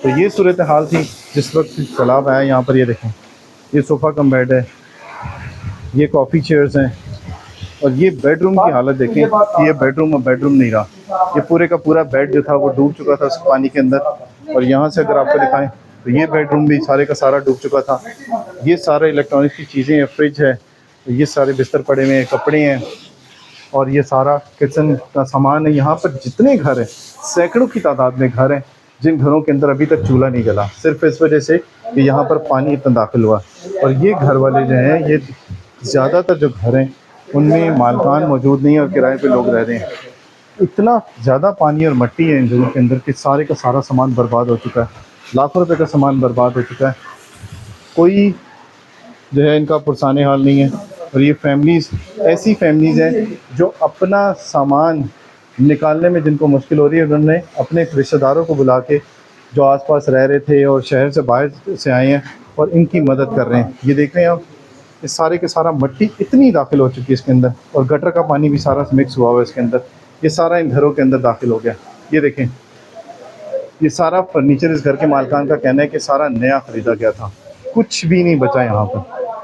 तो ये सूरत हाल थी जिस वक्त सैलाब आया। यहाँ पर ये देखें, ये सोफ़ा कम बेड है, ये कॉफ़ी चेयर्स हैं, और ये बेडरूम की हालत देखें कि ये बेडरूम अब बेडरूम नहीं रहा। ये पूरे का पूरा बेड जो था वो डूब चुका था उस पानी के अंदर। और यहाँ से अगर आपको दिखाएं तो ये बेडरूम भी सारे का सारा डूब चुका था। ये सारे इलेक्ट्रॉनिक की चीज़ें हैं, फ्रिज है, ये सारे बिस्तर पड़े हुए हैं, कपड़े हैं, और ये सारा किचन का सामान है। यहाँ पर जितने घर हैं, सैकड़ों की तादाद में घर हैं जिन घरों के अंदर अभी तक चूल्हा नहीं जला, सिर्फ इस वजह से कि यहाँ पर पानी इतना दाखिल हुआ। और ये घर वाले जो हैं, ये ज़्यादातर जो घर हैं उनमें मालकान मौजूद नहीं है और किराए पे लोग रह रहे हैं। इतना ज़्यादा पानी और मट्टी है इन जगहों के अंदर कि सारे का सारा सामान बर्बाद हो चुका है, लाखों रुपए का सामान बर्बाद हो चुका है। कोई जो है इनका पुरसाने हाल नहीं है। और ये फैमिलीज़ ऐसी फैमिलीज़ हैं जो अपना सामान निकालने में जिनको मुश्किल हो रही है, उन्होंने अपने रिश्तेदारों को बुला के जो आसपास रह रहे थे और शहर से बाहर से आए हैं और इनकी मदद कर रहे हैं। ये देख रहे हैं आप, ये सारे के सारा मट्टी इतनी दाखिल हो चुकी है इसके अंदर, और गटर का पानी भी सारा मिक्स हुआ हुआ है इसके अंदर। ये सारा इन घरों के अंदर दाखिल हो गया। ये देखें, ये सारा फर्नीचर इस घर के मालकान का कहना है कि सारा नया ख़रीदा गया था, कुछ भी नहीं बचा यहाँ पर।